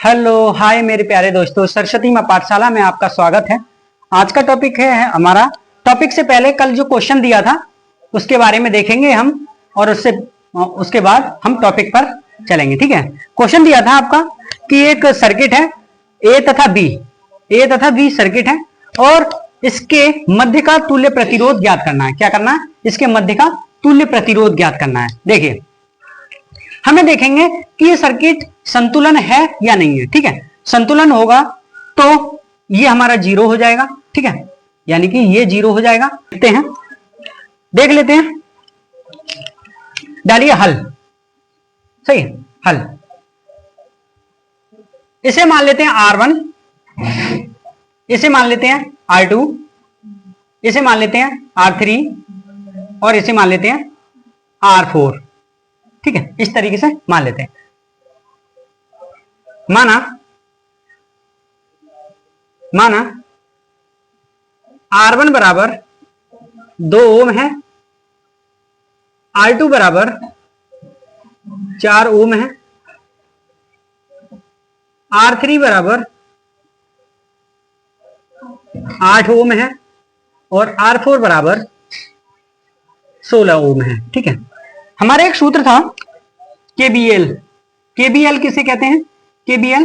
Hello hi मेरे प्यारे दोस्तों, सरस्वती मां पाठशाला में आपका स्वागत है। आज का टॉपिक है हमारा। टॉपिक से पहले कल जो क्वेश्चन दिया था उसके बारे में देखेंगे हम, और उसके बाद हम टॉपिक पर चलेंगे। ठीक है, क्वेश्चन दिया था आपका कि एक सर्किट है ए तथा बी सर्किट है और इसके मध्य का तुल्य प्रतिरोध ज्ञात करना है। क्या करना है? इसके मध्य का तुल्य प्रतिरोध ज्ञात करना है। देखिए, हमें देखेंगे कि ये सर्किट संतुलन है या नहीं है। ठीक है, संतुलन होगा तो ये हमारा जीरो हो जाएगा। ठीक है, यानी कि ये जीरो हो जाएगा। देख लेते हैं, डालिए हल। सही है, हल। इसे मान लेते हैं R1, इसे मान लेते हैं R2, इसे मान लेते हैं R3 और इसे मान लेते हैं R4। ठीक है, इस तरीके से मान लेते हैं। माना R1 बराबर 2 ओम है, R2 बराबर 4 ओम है, R3 बराबर 8 ओम है और R4 बराबर 16 ओम है। ठीक है, हमारा एक सूत्र था केबीएल किसे कहते हैं? KBL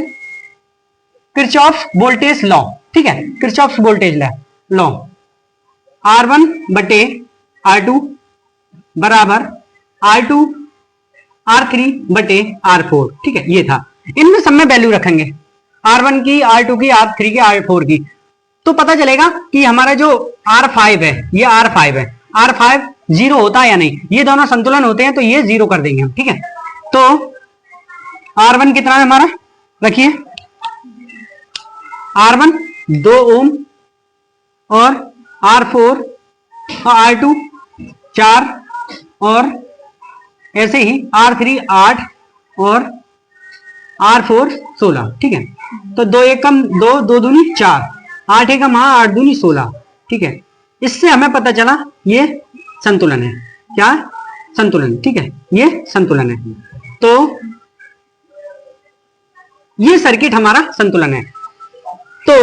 Kirchhoff voltage law. ठीक है, किरचॉफ वोल्टेज लॉ। R1 बटे R2 बराबर R2 R3 बटे R4। ठीक है, ये था। इनमें सब में वैल्यू रखेंगे, R1 की, R2 की, R3 की, R4 की, तो पता चलेगा कि हमारा जो R5 है ये R5 है। R5 जीरो होता है या नहीं? ये दोनों संतुलन होते हैं तो ये जीरो कर देंगे हम। ठीक है, तो R1 कितना है हमारा? रखिए, R1 2 ओम और R4 और R2 4 और ऐसे ही R3 8 और R4 16। ठीक है, तो 2 एकम 2, 2 दूनी 4, 8 एकम 8 दूनी 16। ठीक है, इससे हमें पता चला ये संतुलन है। क्या? संतुलन। ठीक है, ये संतुलन है। तो ये सर्किट हमारा संतुलन है। तो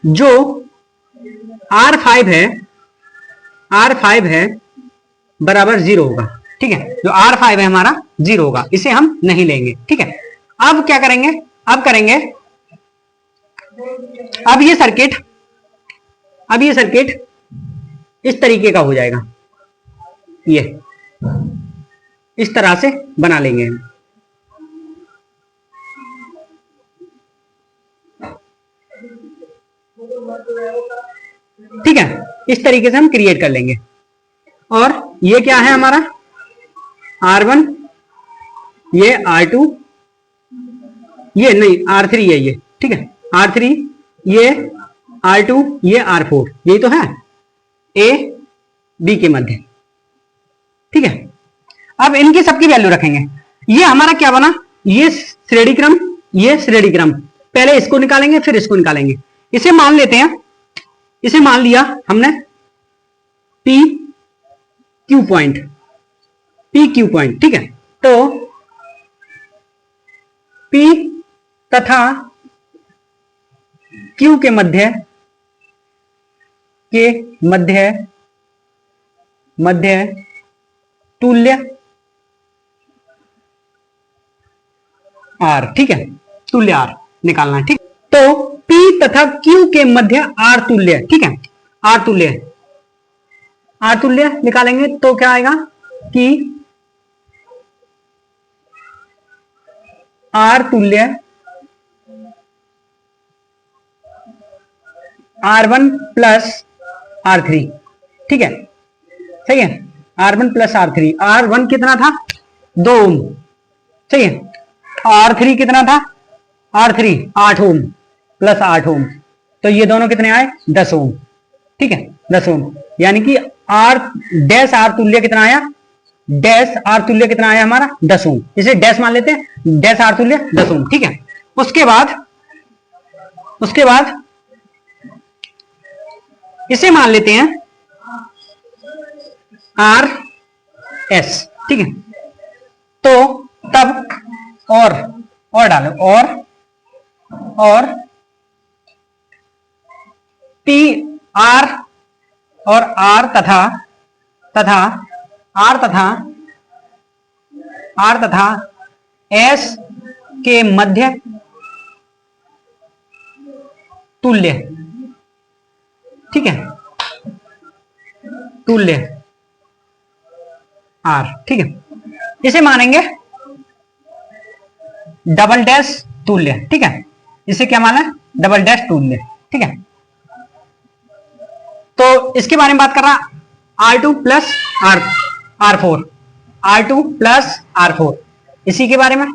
जो R5 है बराबर जीरो होगा। ठीक है, जो R5 है हमारा जीरो होगा, इसे हम नहीं लेंगे। ठीक है, अब क्या करेंगे? अब ये सर्किट इस तरीके का हो जाएगा। ये इस तरह से बना लेंगे। ठीक है, इस तरीके से हम क्रिएट कर लेंगे। और ये क्या है हमारा? R1, ये R2, ये नहीं R3 है ये। ठीक है, R3, ये R2, ये R4, यही तो है A B के मध्य। ठीक है, अब इनकी सबकी वैल्यू रखेंगे। ये हमारा क्या बना? ये श्रेणी क्रम। पहले इसको निकालेंगे फिर इसको निकालेंगे। इसे मान लेते हैं, इसे मान लिया हमने P Q पॉइंट। ठीक है, तो P तथा Q के मध्य तुल्य R। ठीक है, तुल्य R निकालना है। ठीक, तो P तथा Q के मध्य R तुल्य। ठीक है, R तुल्य निकालेंगे तो क्या आएगा कि R तुल्य R1 प्लस R3। ठीक है, सही है, R1 प्लस R3। R1 कितना था? 2 ओम। सही है, R3 कितना था? R3 8 ओम प्लस 8 ओम, तो ये दोनों कितने आए? 10 ओम। ठीक है, 10 ओम, यानी कि डैश R तुल्य कितना आया? डैश R तुल्य कितना आया हमारा? 10 ओम। इसे डैश मान लेते हैं, डैश R तुल्य 10 ओम। ठीक है, उसके बाद इसे मान लेते हैं RS। ठीक है, तो तब और डालो और पी आर और आर तथा एस के मध्य तुल्य, ठीक है, तुल्य आर, ठीक है, इसे मानेंगे डबल डैश तुल्य, ठीक है, इसे क्या माना, डबल डैश तुल्य, ठीक है। तो इसके बारे में बात कर रहा R2 plus R4, R2 plus R4, इसी के बारे में,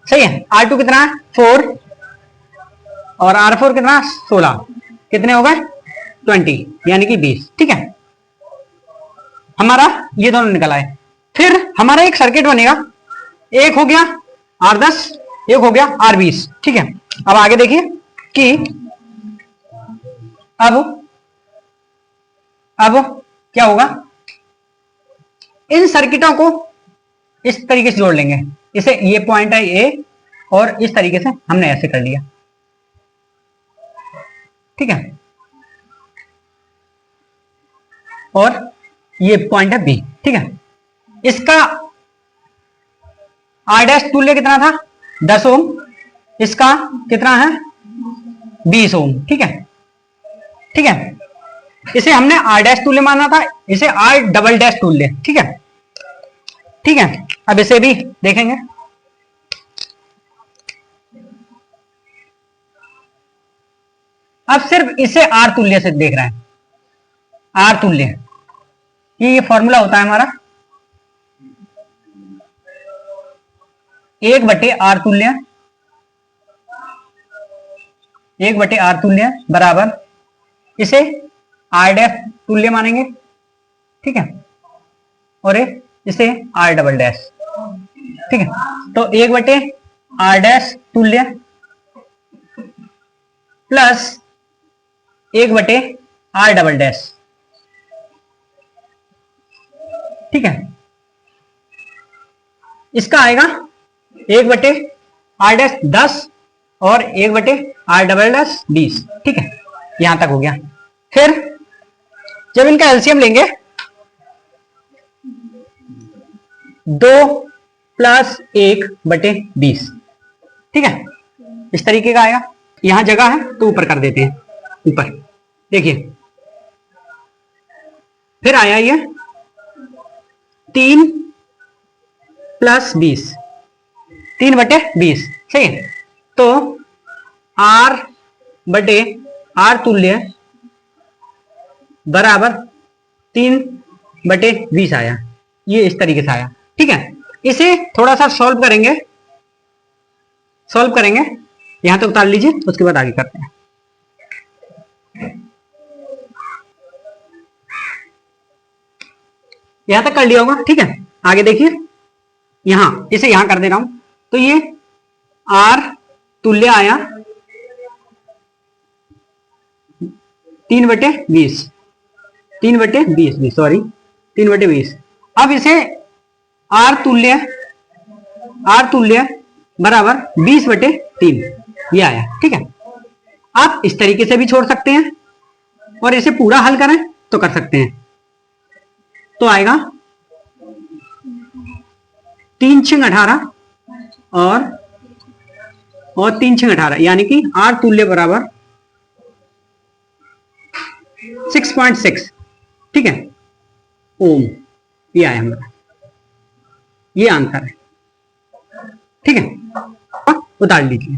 सही है। R2 कितना है 4 और R4 कितना 16, कितने हो गए 20, यानी कि 20, ठीक है। हमारा ये दोनों निकल आए। फिर हमारा एक सर्किट बनेगा, एक हो गया R10, एक हो गया R20, ठीक है। अब आगे देखिए कि अब क्या होगा, इन सर्किटों को इस तरीके से जोड़ लेंगे, इसे ये पॉइंट है ए और इस तरीके से हमने ऐसे कर लिया, ठीक है, और ये पॉइंट है बी, ठीक है। इसका R डैश तुल्य कितना था 10 ओम, इसका कितना है 20 ओम, ठीक है, ठीक है। इसे हमने R डैश तुल्य माना था, इसे R डबल डैश तुल्य, ठीक है, ठीक है। अब इसे भी देखेंगे, अब सिर्फ इसे R तुल्य से देख रहे हैं, R तुल्य, ये फॉर्मूला होता है हमारा 1/R तुल्य, 1/R तुल्य बराबर इसे R डैश तुल्य मानेंगे, ठीक है, और इसे R डबल डैश, ठीक है। तो 1/R डैश तुल्य प्लस 1/R डबल डैश, ठीक है। इसका आएगा 1/R डैश 10 और 1/R डबल डैश 20, ठीक है, यहां तक हो गया। फिर जब इनका एलसीएम लेंगे 2 + 1/20, ठीक है, इस तरीके का आएगा। यहां जगह है तो ऊपर कर देते हैं, ऊपर देखिए, फिर आया ये 3 + 20, 3/20, सही है। तो R/R तुल्य बराबर 3/20 आया, ये इस तरीके से आया, ठीक है। इसे थोड़ा सा सॉल्व करेंगे, यहां तक उतार लीजिए, उसके बाद आगे करते हैं। यहां तक कर लिया होगा, ठीक है। आगे देखिए, इसे यहां कर दे रहा हूं, तो ये R तुल्य आया 3/20, 3/20, सॉरी 3/20। अब इसे R तुल्य बराबर 20/3, ये आया, ठीक है। आप इस तरीके से भी छोड़ सकते हैं और इसे पूरा हल करें तो कर सकते हैं। तो आएगा 3 × 18 और 3 × 18, यानी कि R तुल्य बराबर 6.6, ठीक है, ओम, ये आया हमारा, ये आंसर है, ठीक है। उतार लीजिए।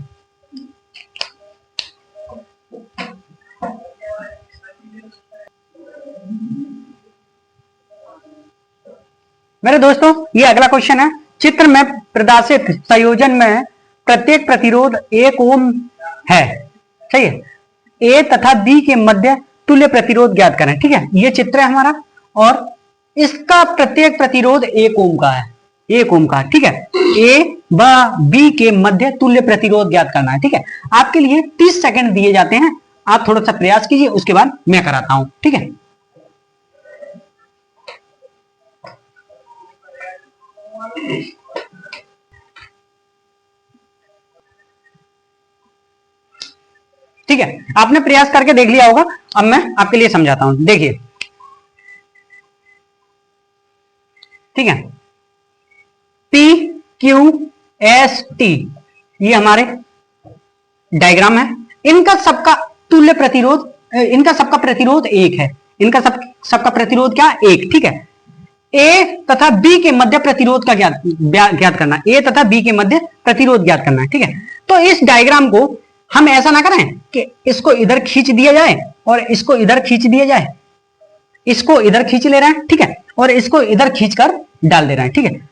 मेरे दोस्तों, ये अगला क्वेश्चन है। चित्र में प्रदर्शित संयोजन में प्रत्येक प्रतिरोध 1 ओम है, सही है। ए तथा बी के मध्य तुल्य प्रतिरोध ज्ञात करें, ठीक है। ये चित्र है हमारा और इसका प्रत्येक प्रतिरोध 1 ओम का है, 1 ओम का, ठीक है। ए व बी के मध्य तुल्य प्रतिरोध ज्ञात करना है, ठीक है। आपके लिए 30 सेकंड दिए जाते हैं, आप थोड़ा सा प्रयास कीजिए, उसके बाद मैं कराता हूं, ठीक है। ठीक है, आपने प्रयास करके देख लिया होगा। अब मैं आपके लिए समझाता हूं, देखिए, ठीक है, पी क्यू एस टी ये हमारे डायग्राम है। इनका सबका तुल्य प्रतिरोध, इनका सबका प्रतिरोध एक है। इनका सबका प्रतिरोध क्या, एक। ठीक है, ए तथा बी के मध्य प्रतिरोध का ज्ञात करना, ए तथा बी के मध्य प्रतिरोध ज्ञात करना है। ठीक है, तो इस डायग्राम को हम ऐसा ना करें कि इसको इधर खींच दिया जाए और इसको इधर खींच दिया जाए, इसको इधर खींच ले रहे हैं, ठीक है, और इसको इधर खींचकर डाल दे रहे हैं। ठीक है,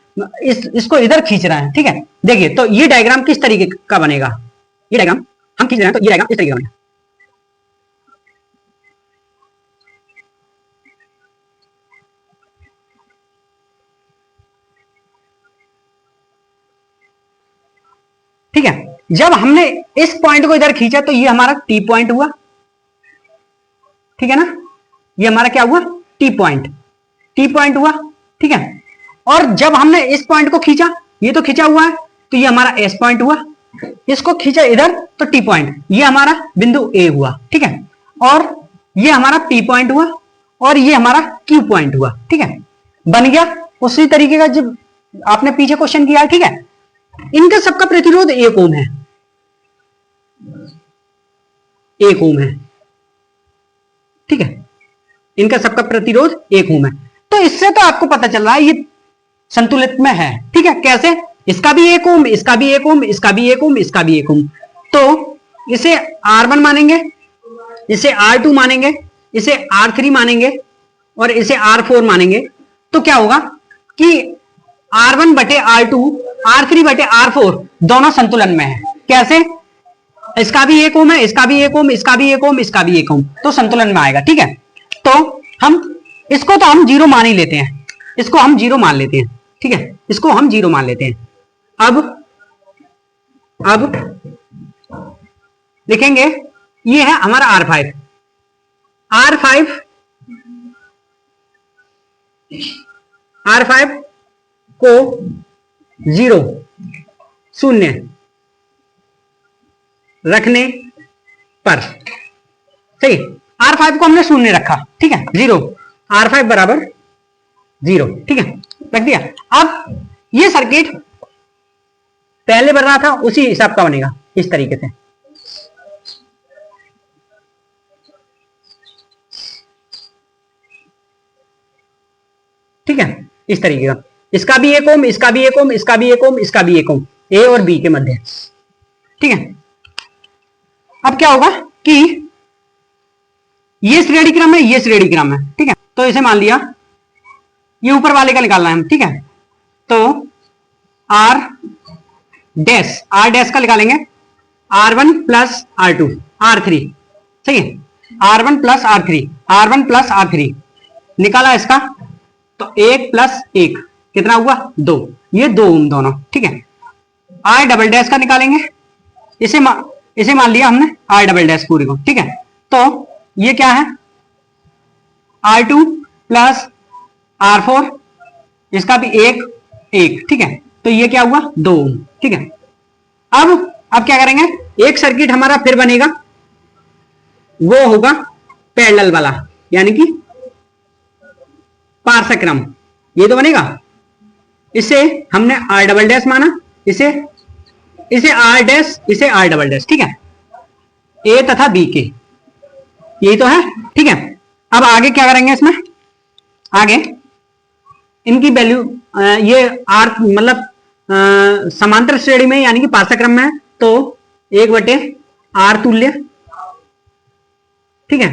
इसको इधर खींच रहे हैं। ठीक है, देखिए, तो ये डायग्राम किस तरीके का बनेगा, ये डायग्राम हम खींच रहे हैं तो ये डायग्राम इस तरीके का बनेगा। ठीक है, जब हमने इस पॉइंट को इधर खींचा तो ये हमारा टी पॉइंट हुआ। ठीक है ना, ये हमारा क्या हुआ, टी पॉइंट, टी पॉइंट हुआ। ठीक है, और जब हमने इस पॉइंट को खींचा, ये तो खींचा हुआ है, तो ये हमारा एस पॉइंट हुआ। इसको खींचा इधर तो टी पॉइंट, ये हमारा बिंदु ए हुआ। ठीक है, और ये हमारा पी पॉइंट हुआ और ये हमारा क्यू पॉइंट हुआ। ठीक है, बन गया उसी तरीके का जब आपने पीछे क्वेश्चन किया। ठीक है, इनका सबका प्रतिरोध 1 ओम है, 1 ओम है। ठीक है, इनका सबका प्रतिरोध 1 ओम है। तो इससे तो आपको पता चल रहा है ये संतुलित में है। ठीक है, कैसे, इसका भी 1 ओम, इसका भी 1 ओम, इसका भी 1 ओम, इसका भी 1 ओम। तो इसे R1 मानेंगे, इसे R2 मानेंगे, इसे R3 मानेंगे और इसे R4 मानेंगे। तो क्या होगा कि R1 बटे R2, R3 बटे R4 दोनों संतुलन में है। कैसे, इसका भी 1 ओम है, इसका भी 1 ओम, इसका भी 1 ओम, इसका भी 1 ओम, तो संतुलन में आएगा। ठीक है, तो हम इसको तो हम 0 मान ही लेते हैं, इसको हम 0 मान लेते हैं। ठीक है, इसको हम 0 मान लेते हैं। अब लिखेंगे, ये है हमारा R5, R5 को 0 शून्य रखने पर, सही, R5 को हमने शून्य रखा। ठीक है, 0, R5 बराबर 0। ठीक है, रख दिया। अब ये सर्किट पहले बन रहा था उसी हिसाब का बनेगा, इस तरीके से। ठीक है, इस तरीके का, इसका भी 1 ओम, इसका भी 1 ओम, इसका भी 1 ओम, इसका भी 1 ओम, ए और बी के मध्य। ठीक है, अब क्या होगा कि ये श्रेणी क्रम है, ये श्रेणी क्रम है। ठीक है, तो इसे मान लिया, ये ऊपर वाले का निकालना है हम। ठीक है, तो आर डैश का निकालेंगे, R1 प्लस R2, R3, सही है, R1 plus R3, R1 plus R3 निकाला इसका, तो 1 प्लस 1 कितना हुआ, 2, ये 2 ओम दोनों। ठीक है, R डबल डैश का निकालेंगे, इसे मान लिया हमने R डबल डैश पूरी को। ठीक है, तो ये क्या है, R2 प्लस R4, इसका भी 1। ठीक है, तो ये क्या हुआ, 2 ओम। ठीक है, अब क्या करेंगे, एक सर्किट हमारा फिर बनेगा, वो होगा पैरेलल वाला, यानी कि पार्श्व क्रम, ये तो बनेगा। इसे हमने R डबल डैश माना, इसे R डैश, इसे R डबल डैश। ठीक है, ए तथा बी के, यही तो है। ठीक है, अब आगे क्या करेंगे, इसमें आगे इनकी वैल्यू, ये आर मतलब समांतर श्रेणी में यानी कि पार्श्व क्रम में है, तो 1/R तुल्य। ठीक है,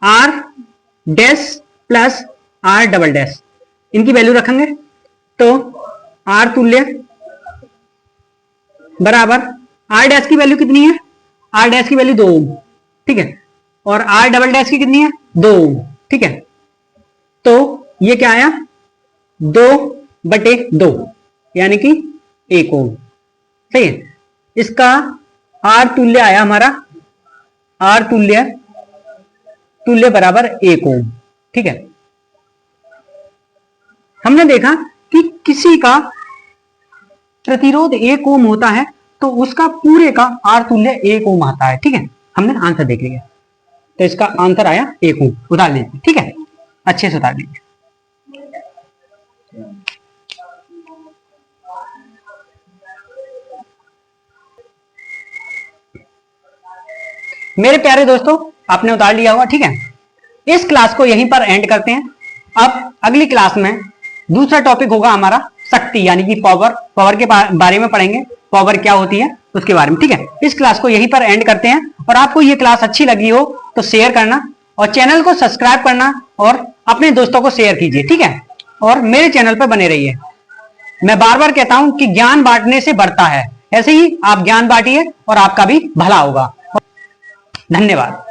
R dash plus R double dash, इनकी वैल्यू रखेंगे, तो R तुल्य बराबर R डैश की वैल्यू कितनी है, R डैश की वैल्यू 2 ओम। ठीक है, और R डबल डैश की कितनी है, 2 ओम। ठीक है, तो ये क्या आया, 2/2 यानी कि 1 ओम। सही है, इसका R तुल्य आया हमारा, R तुल्य बराबर 1 ओम। ठीक है, हमने देखा कि किसी का प्रतिरोध 1 ओम होता है तो उसका पूरे का R तुल्य 1 ओम आता है। ठीक है, हमने आंसर देख लिया, तो इसका आंसर आया 1 उतार लीजिए। ठीक है, अच्छे से उतार लीजिए। मेरे प्यारे दोस्तों, आपने उतार लिया होगा। ठीक है, इस क्लास को यहीं पर एंड करते हैं। अब अगली क्लास में दूसरा टॉपिक होगा हमारा शक्ति, यानी कि पावर के बारे में पढ़ेंगे, पावर क्या होती है उसके बारे में। ठीक है, इस क्लास को यहीं पर एंड करते हैं। और आपको ये क्लास अच्छी लगी हो तो शेयर करना और चैनल को सब्सक्राइब करना और अपने दोस्तों को शेयर कीजिए। ठीक है, और मेरे चैनल पर बने रहिए। मैं बार बार कहता हूं कि ज्ञान बांटने से बढ़ता है, ऐसे ही आप ज्ञान बांटिए और आपका भी भला होगा। धन्यवाद।